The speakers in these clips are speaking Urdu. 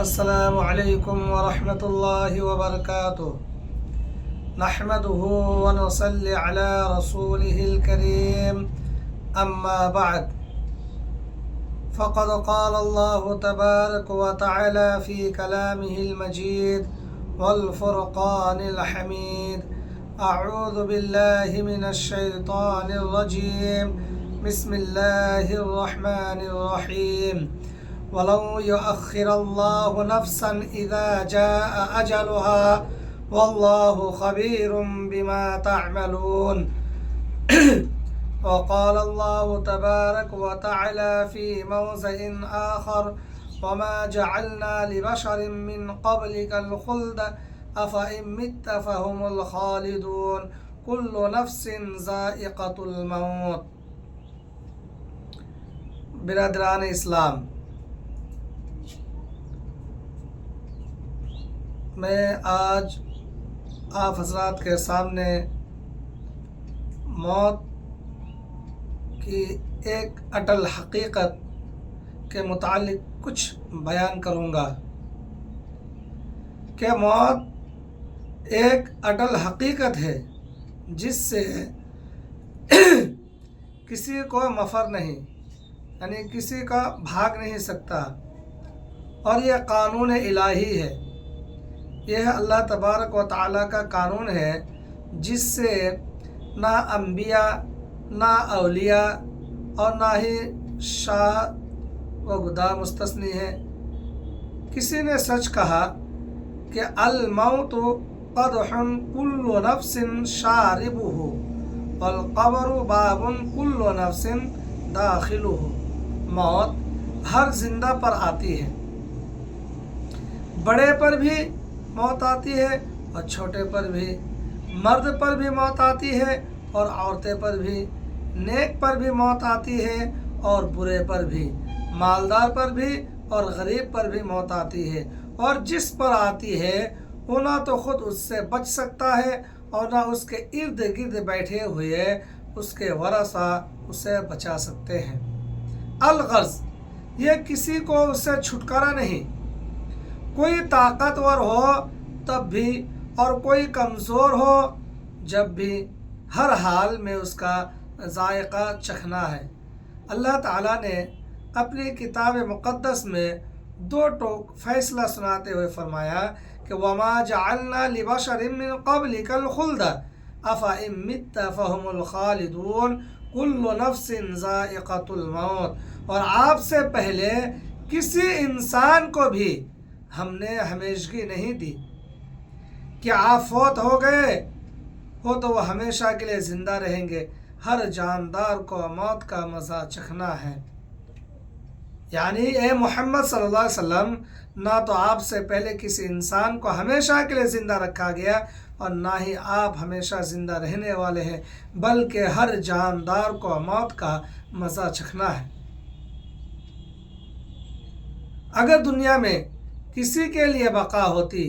السلام علیکم ورحمۃ اللہ وبرکاتہ نحمده ونصلي على رسوله الكريم اما بعد فقد قال الله تبارك وتعالى في كلامه المجيد والفرقان الحميد اعوذ بالله من الشيطان الرجيم بسم الله الرحمن الرحيم وَلَوْ يُؤَخِّرَ اللَّهُ نَفْسًا إِذَا جَاءَ أَجَلُهَا وَاللَّهُ خَبِيرٌ بِمَا تَعْمَلُونَ وقال الله تبارك وتعالى في موضع آخر وَمَا جَعَلْنَا لِبَشَرٍ مِّن قَبْلِكَ الْخُلْدَ أَفَإِن مِّتَّ فَهُمُ الْخَالِدُونَ كُلُّ نَفْسٍ ذَائِقَةُ الْمَوْتِ۔ برادران اسلام، میں آج آپ حضرات کے سامنے موت کی ایک اٹل حقیقت کے متعلق کچھ بیان کروں گا کہ موت ایک اٹل حقیقت ہے جس سے کسی کو مفر نہیں، یعنی کسی کا بھاگ نہیں سکتا، اور یہ قانون الہی ہے۔ یہ اللہ تبارک و تعالیٰ کا قانون ہے جس سے نہ انبیاء، نہ اولیاء اور نہ ہی شاہ و گدا مستثنی ہے۔ کسی نے سچ کہا کہ الموت قدح کل نفس شاربہ والقبر باب کل نفس داخلہ۔ موت ہر زندہ پر آتی ہے، بڑے پر بھی موت آتی ہے اور چھوٹے پر بھی، مرد پر بھی موت آتی ہے اور عورتیں پر بھی، نیک پر بھی موت آتی ہے اور برے پر بھی، مالدار پر بھی اور غریب پر بھی موت آتی ہے، اور جس پر آتی ہے وہ نہ تو خود اس سے بچ سکتا ہے اور نہ اس کے ارد گرد بیٹھے ہوئے اس کے ورثہ اسے بچا سکتے ہیں۔ الغرض یہ کسی کو اس سے چھٹکارا نہیں، کوئی طاقتور ہو تب بھی اور کوئی کمزور ہو جب بھی، ہر حال میں اس کا ذائقہ چکھنا ہے۔ اللہ تعالیٰ نے اپنی کتاب مقدس میں دو ٹوک فیصلہ سناتے ہوئے فرمایا کہ وَمَا جَعَلْنَا لِبَشَرٍ مِّن قَبْلِكَ الْخُلْدَ أَفَإِن مِّتَّ فَهُمُ الْخَالِدُونَ كُلُّ نَفْسٍ ذَائِقَةُ الْمَوْتِ، اور آپ سے پہلے کسی انسان کو بھی ہم نے ہمیشگی نہیں دی کہ آپ فوت ہو گئے ہو تو وہ ہمیشہ کے لیے زندہ رہیں گے۔ ہر جاندار کو موت کا مزہ چکھنا ہے۔ یعنی اے محمد صلی اللہ علیہ وسلم، نہ تو آپ سے پہلے کسی انسان کو ہمیشہ کے لیے زندہ رکھا گیا اور نہ ہی آپ ہمیشہ زندہ رہنے والے ہیں، بلکہ ہر جاندار کو موت کا مزہ چکھنا ہے۔ اگر دنیا میں کسی کے لیے بقا ہوتی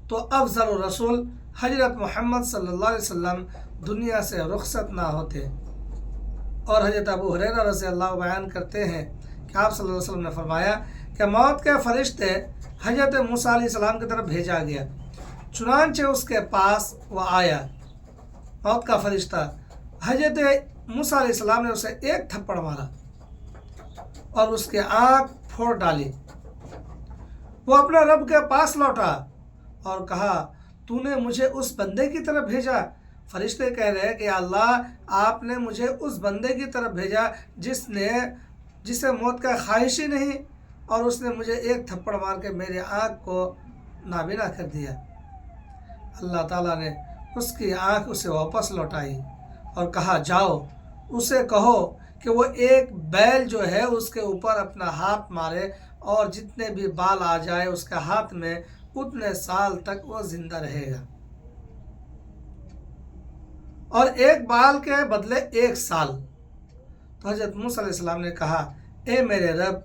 تو افضل الرسول حضرت محمد صلی اللہ علیہ وسلم دنیا سے رخصت نہ ہوتے۔ اور حضرت ابو ہریرہ رضی اللہ عنہ بیان کرتے ہیں کہ آپ صلی اللہ علیہ وسلم نے فرمایا کہ موت کے فرشتے حضرت موسیٰ علیہ السلام کی طرف بھیجا گیا، چنانچہ اس کے پاس وہ آیا، موت کا فرشتہ۔ حضرت موسیٰ علیہ السلام نے اسے ایک تھپڑ مارا اور اس کی آنکھ پھوڑ ڈالی۔ وہ اپنے رب کے پاس لوٹا اور کہا، تو نے مجھے اس بندے کی طرف بھیجا؟ فرشتے کہہ رہے کہ اللہ، آپ نے مجھے اس بندے کی طرف بھیجا جسے موت کا خواہش ہی نہیں، اور اس نے مجھے ایک تھپڑ مار کے میری آنکھ کو نابینا کر دیا۔ اللہ تعالیٰ نے اس کی آنکھ اسے واپس لوٹائی اور کہا، جاؤ اسے کہو کہ وہ ایک بیل جو ہے اس کے اوپر اپنا ہاتھ مارے اور جتنے بھی بال آ جائے اس کے ہاتھ میں، اتنے سال تک وہ زندہ رہے گا، اور ایک بال کے بدلے 1 سال۔ تو حضرت موسیٰ علیہ السلام نے کہا، اے میرے رب،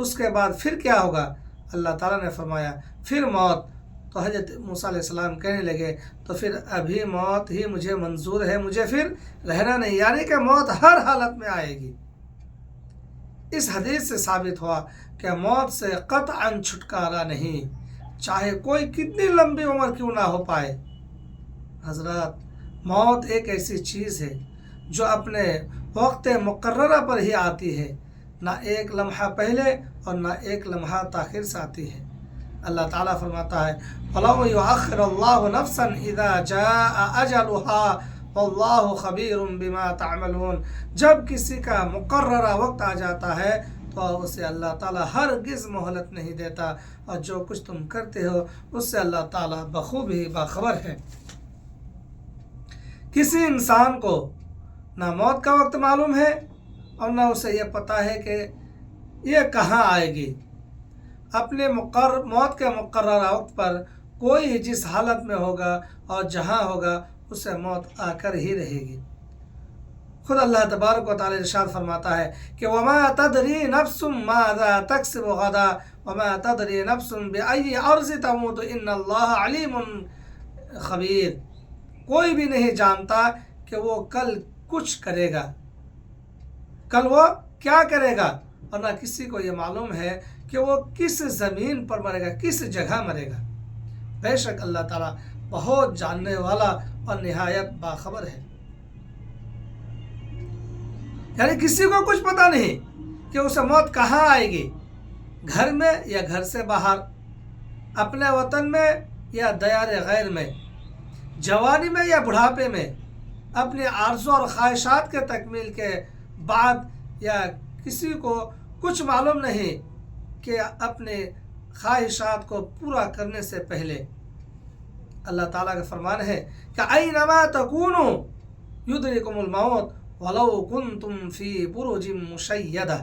اس کے بعد پھر کیا ہوگا؟ اللہ تعالیٰ نے فرمایا، پھر موت۔ تو حضرت موسیٰ علیہ السلام کہنے لگے، تو پھر ابھی موت ہی مجھے منظور ہے، مجھے پھر رہنا نہیں، یعنی کہ موت ہر حالت میں آئے گی۔ اس حدیث سے ثابت ہوا کہ موت سے قطعاً چھٹکارا نہیں، چاہے کوئی کتنی لمبی عمر کیوں نہ ہو پائے۔ حضرات، موت ایک ایسی چیز ہے جو اپنے وقت مقررہ پر ہی آتی ہے، نہ ایک لمحہ پہلے اور نہ ایک لمحہ تاخیر سے آتی ہے۔ اللہ تعالیٰ فرماتا ہے وَلَوْ يُؤَخِّرُ اللَّهُ نَفْسًا إِذَا جَاءَ أَجَلُهَا وَاللَّهُ خَبِيرٌ بِمَا تَعْمَلُونَ، جب کسی کا مقررہ وقت آ جاتا ہے تو اسے اللہ تعالیٰ ہرگز مہلت نہیں دیتا، اور جو کچھ تم کرتے ہو اس سے اللہ تعالیٰ بخوبی باخبر ہے۔ کسی انسان کو نہ موت کا وقت معلوم ہے اور نہ اسے یہ پتہ ہے کہ یہ کہاں آئے گی۔ اپنے موت کے مقررہ وقت پر کوئی جس حالت میں ہوگا اور جہاں ہوگا اسے موت آ کر ہی رہے گی۔ خود اللہ تبارک و تعالی ارشاد فرماتا ہے کہ وَمَا تَدْرِي نَفْسٌ مَاذَا تَكْسِبُ غَدًا وَمَا تَدْرِي نَفْسٌ بِأَيِّ أَرْضٍ تَمُوتُ إِنَّ اللَّهَ عَلِيمٌ خبیر، کوئی بھی نہیں جانتا کہ وہ کل کچھ کرے گا، کل وہ کیا کرے گا، اور نہ کسی کو یہ معلوم ہے کہ وہ کس زمین پر مرے گا، کس جگہ مرے گا۔ بے شک اللہ تعالیٰ بہت جاننے والا اور نہایت باخبر ہے۔ یعنی کسی کو کچھ پتہ نہیں کہ اسے موت کہاں آئے گی، گھر میں یا گھر سے باہر، اپنے وطن میں یا دیار غیر میں، جوانی میں یا بڑھاپے میں، اپنے آرزو اور خواہشات کے تکمیل کے بعد، یا کسی کو کچھ معلوم نہیں کہ اپنے خواہشات کو پورا کرنے سے پہلے۔ اللہ تعالیٰ کا فرمان ہے کہ اینما تکونوا یدرککم الموت ولو کنتم فی بروج مشیدہ،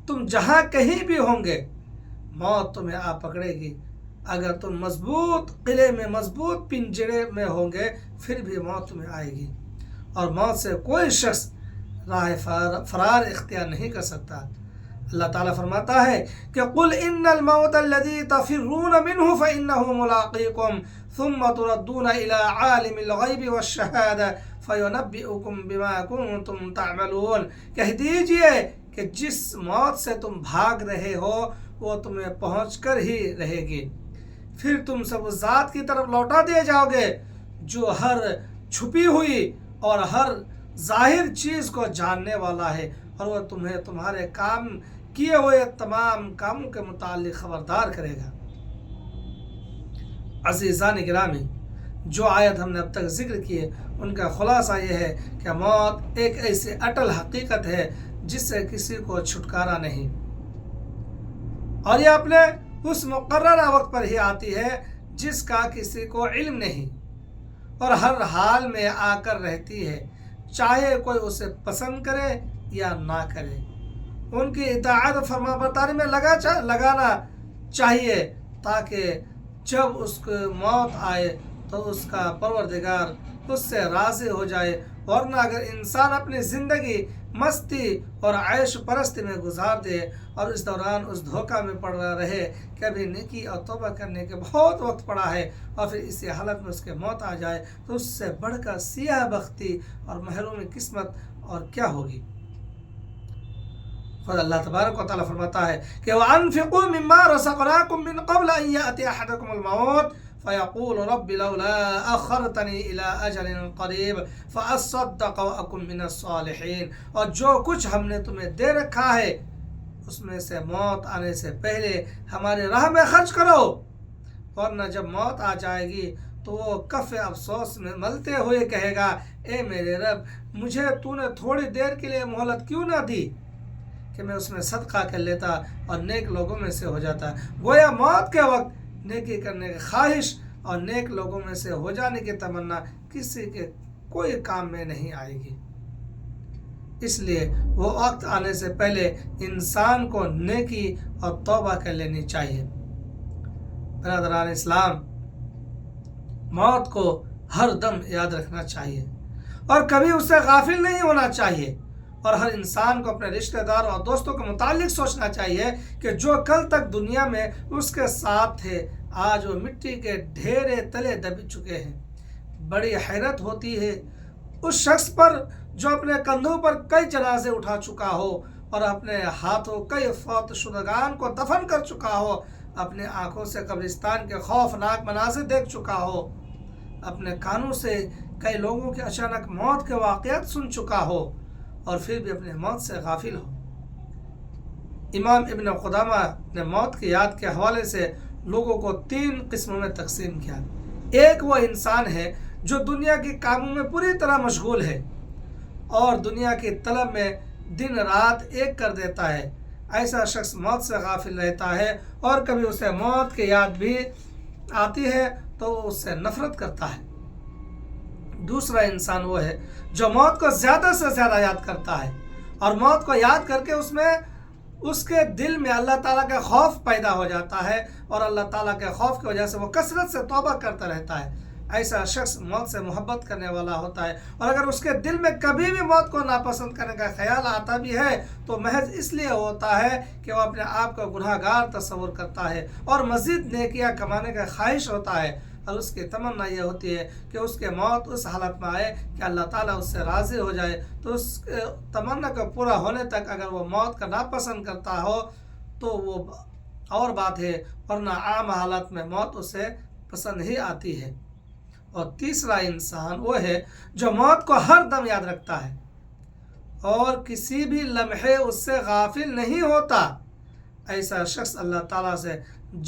تم جہاں کہیں بھی ہوں گے موت تمہیں آ پکڑے گی۔ اگر تم مضبوط قلعے میں، مضبوط پنجرے میں ہوں گے پھر بھی موت تمہیں آئے گی، اور موت سے کوئی شخص راہ فرار اختیار نہیں کر سکتا۔ اللہ تعالیٰ فرماتا ہے کہ قُلْ إِنَّ الْمَوْتَ الَّذِي تَفِرُّونَ مِنْهُ فَإِنَّهُ مُلَاقِيكُمْ ثُمَّ تُرَدُّونَ إِلَىٰ عَالِمِ الْغَيْبِ وَالشَّهَادَةِ فَيُنَبِّئُكُم بِمَا كُنتُمْ تَعْمَلُونَ، کہہ دیجئے کہ جس موت سے تم بھاگ رہے ہو وہ تمہیں پہنچ کر ہی رہے گی، پھر تم سب اس ذات کی طرف لوٹا دیے جاؤ گے جو ہر چھپی ہوئی اور ہر ظاہر چیز کو جاننے والا ہے، اور وہ تمہیں تمہارے کام کیے ہوئے تمام کاموں کے متعلق خبردار کرے گا۔ عزیزان گرامی، جو آیت ہم نے اب تک ذکر کیے ان کا خلاصہ یہ ہے کہ موت ایک ایسی اٹل حقیقت ہے جس سے کسی کو چھٹکارا نہیں، اور یہ اپنے اس مقررہ وقت پر ہی آتی ہے جس کا کسی کو علم نہیں، اور ہر حال میں آ کر رہتی ہے، چاہے کوئی اسے پسند کرے یا نہ کرے۔ ان کی اطاعت و فرما برداری میں لگانا چاہیے تاکہ جب اس کو موت آئے تو اس کا پروردگار اس سے راضی ہو جائے، ورنہ اگر انسان اپنی زندگی مستی اور عیش پرستی میں گزار دے اور اس دوران اس دھوکہ میں پڑا رہے کہ ابھی نیکی اور توبہ کرنے کے بہت وقت پڑا ہے، اور پھر اسی حالت میں اس کے موت آ جائے تو اس سے بڑھ کر سیاہ بختی اور محروم قسمت اور کیا ہوگی۔ خود اللہ تبارک و تعالیٰ فرماتا ہے کہ وَأَنفِقُوا مِمَّا رَزَقْنَاكُم مِّن قَبْلِ أَن يَأْتِيَ أَحَدَكُمُ الْمَوْتُ فَيَقُولُ رَبِّ لَوْلَا أَخَّرْتَنِي إِلَىٰ أَجَلٍ قَرِيبٍ فَأَصَّدَّقَ وَأَكُن مِّنَ الصَّالِحِينَ، اور جو کچھ ہم نے تمہیں دے رکھا ہے اس میں سے موت آنے سے پہلے ہماری راہ میں خرچ کرو، ورنہ جب موت آ جائے گی تو وہ کف افسوس میں ملتے ہوئے کہے گا اے میرے رب، مجھے تو نے تھوڑی دیر کے لیے مہلت کیوں نہ دی کہ میں اس میں صدقہ کر لیتا اور نیک لوگوں میں سے ہو جاتا۔ گویا موت کے وقت نیکی کرنے کی خواہش اور نیک لوگوں میں سے ہو جانے کی تمنا کسی کے کوئی کام میں نہیں آئے گی، اس لیے وہ وقت آنے سے پہلے انسان کو نیکی اور توبہ کر لینی چاہیے۔ برادران اسلام، موت کو ہر دم یاد رکھنا چاہیے اور کبھی اس سے غافل نہیں ہونا چاہیے، اور ہر انسان کو اپنے رشتہ دار اور دوستوں کے متعلق سوچنا چاہیے کہ جو کل تک دنیا میں اس کے ساتھ تھے آج وہ مٹی کے ڈھیرے تلے دب چکے ہیں۔ بڑی حیرت ہوتی ہے اس شخص پر جو اپنے کندھوں پر کئی جنازے اٹھا چکا ہو اور اپنے ہاتھوں کئی فوت شدگان کو دفن کر چکا ہو، اپنے آنکھوں سے قبرستان کے خوفناک مناظر دیکھ چکا ہو، اپنے کانوں سے کئی لوگوں کے اچانک موت کے واقعات سن چکا ہو، اور پھر بھی اپنے موت سے غافل ہو۔ امام ابن قدامہ نے موت کی یاد کے حوالے سے لوگوں کو 3 قسموں میں تقسیم کیا۔ ایک وہ انسان ہے جو دنیا کے کاموں میں پوری طرح مشغول ہے اور دنیا کی طلب میں دن رات ایک کر دیتا ہے۔ ایسا شخص موت سے غافل رہتا ہے، اور کبھی اسے موت کی یاد بھی آتی ہے تو وہ اس سے نفرت کرتا ہے۔ دوسرا انسان وہ ہے جو موت کو زیادہ سے زیادہ یاد کرتا ہے، اور موت کو یاد کر کے اس کے دل میں اللہ تعالیٰ کا خوف پیدا ہو جاتا ہے، اور اللہ تعالیٰ کے خوف کی وجہ سے وہ کثرت سے توبہ کرتا رہتا ہے۔ ایسا شخص موت سے محبت کرنے والا ہوتا ہے، اور اگر اس کے دل میں کبھی بھی موت کو ناپسند کرنے کا خیال آتا بھی ہے تو محض اس لیے ہوتا ہے کہ وہ اپنے آپ کو گناہ گار تصور کرتا ہے اور مزید نیکیاں کمانے کا خواہش ہوتا ہے، اور اس کی تمنا یہ ہوتی ہے کہ اس کے موت اس حالت میں آئے کہ اللہ تعالیٰ اس سے راضی ہو جائے۔ تو اس تمنا کو پورا ہونے تک اگر وہ موت کا ناپسند کرتا ہو تو وہ اور بات ہے، ورنہ عام حالت میں موت اسے پسند ہی آتی ہے۔ اور تیسرا انسان وہ ہے جو موت کو ہر دم یاد رکھتا ہے اور کسی بھی لمحے اس سے غافل نہیں ہوتا۔ ایسا شخص اللہ تعالیٰ سے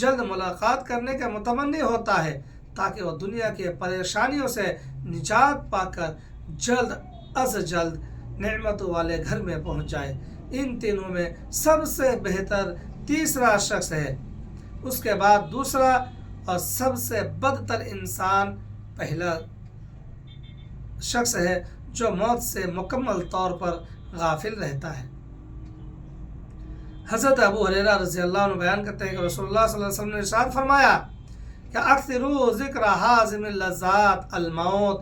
جلد ملاقات کرنے کا متمنی ہوتا ہے تاکہ وہ دنیا کی پریشانیوں سے نجات پا کر جلد از جلد نعمتوں والے گھر میں پہنچ جائے۔ ان تینوں میں سب سے بہتر تیسرا شخص ہے، اس کے بعد دوسرا، اور سب سے بدتر انسان پہلا شخص ہے جو موت سے مکمل طور پر غافل رہتا ہے۔ حضرت ابو ہریرہ رضی اللہ عنہ بیان کرتے ہیں کہ رسول اللہ صلی اللہ علیہ وسلم نے ارشاد فرمایا کہ اکثروا ذکر حازم اللذات الموت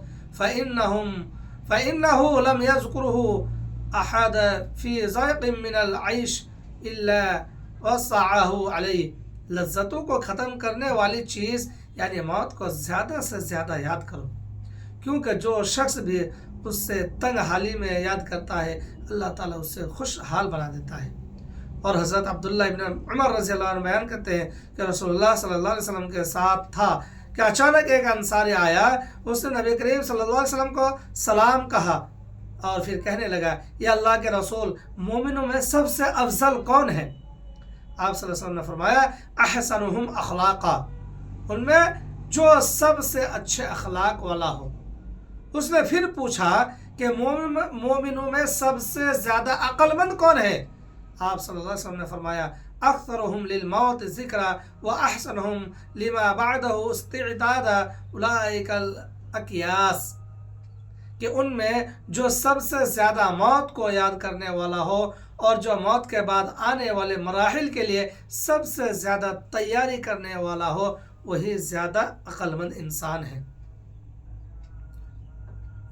فإنه لم يذكره أحد في ضيق من العيش إلا وسعه عليه۔ لذتوں کو ختم کرنے والی چیز یعنی موت کو زیادہ سے زیادہ یاد کرو، کیونکہ جو شخص بھی اس سے تنگ حالی میں یاد کرتا ہے اللہ تعالیٰ اس سے خوشحال بنا دیتا ہے۔ اور حضرت عبداللہ ابن عمر رضی اللہ عنہ بیان کرتے ہیں کہ رسول اللہ صلی اللہ علیہ وسلم کے ساتھ تھا کہ اچانک ایک انصاری آیا، اس نے نبی کریم صلی اللہ علیہ وسلم کو سلام کہا اور پھر کہنے لگا، یا اللہ کے رسول، مومنوں میں سب سے افضل کون ہے؟ آپ صلی اللہ علیہ وسلم نے فرمایا، احسنہم اخلاقا، ان میں جو سب سے اچھے اخلاق والا ہو۔ اس نے پھر پوچھا کہ مومنوں میں سب سے زیادہ عقل مند کون ہے؟ آپ صلی اللہ علیہ وسلم نے فرمایا، اکثرہم للموت ذکرا واحسنہم لما بعدہ استعدادا اولئک الاکیاس، کہ ان میں جو سب سے زیادہ موت کو یاد کرنے والا ہو اور جو موت کے بعد آنے والے مراحل کے لیے سب سے زیادہ تیاری کرنے والا ہو، وہی زیادہ عقل مند انسان ہے۔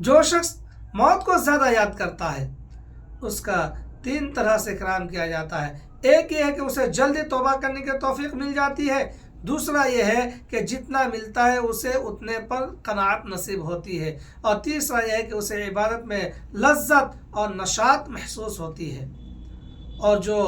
جو شخص موت کو زیادہ یاد کرتا ہے اس کا 3 طرح سے کرام کیا جاتا ہے۔ ایک یہ ہے کہ اسے جلدی توبہ کرنے کی توفیق مل جاتی ہے، دوسرا یہ ہے کہ جتنا ملتا ہے اسے اتنے پر قناعت نصیب ہوتی ہے، اور تیسرا یہ ہے کہ اسے عبادت میں لذت اور نشاط محسوس ہوتی ہے۔ اور جو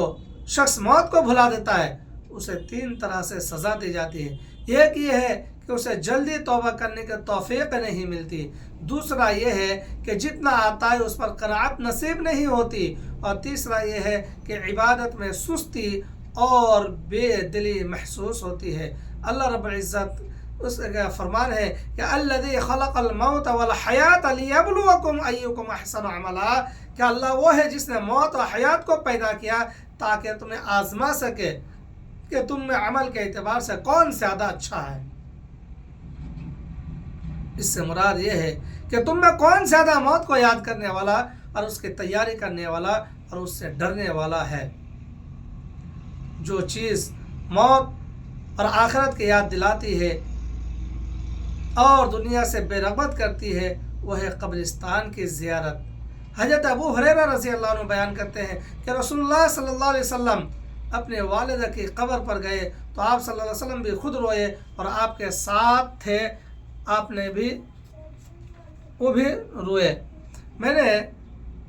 شخص موت کو بھلا دیتا ہے اسے 3 طرح سے سزا دی جاتی ہے۔ ایک یہ ہے کہ اسے جلدی توبہ کرنے کی توفیق نہیں ملتی، دوسرا یہ ہے کہ جتنا آتا ہے اس پر قناعت نصیب نہیں ہوتی، اور تیسرا یہ ہے کہ عبادت میں سستی اور بے دلی محسوس ہوتی ہے۔ اللہ رب العزت اس کا فرمان ہے کہ الذی خلق الموت والحیات لیبلوکم ایکم احسن عملا، کہ اللہ وہ ہے جس نے موت اور حیات کو پیدا کیا تاکہ تمہیں آزما سکے کہ تم میں عمل کے اعتبار سے کون زیادہ اچھا ہے۔ اس سے مراد یہ ہے کہ تم میں کون زیادہ موت کو یاد کرنے والا اور اس کی تیاری کرنے والا اور اس سے ڈرنے والا ہے۔ جو چیز موت اور آخرت کی یاد دلاتی ہے اور دنیا سے بے رغبت کرتی ہے وہ ہے قبرستان کی زیارت۔ حضرت ابو ہریرہ رضی اللہ عنہ بیان کرتے ہیں کہ رسول اللہ صلی اللہ علیہ وسلم اپنے والدہ کی قبر پر گئے تو آپ صلی اللہ علیہ وسلم بھی خود روئے اور آپ کے ساتھ تھے، وہ بھی روئے۔ میں نے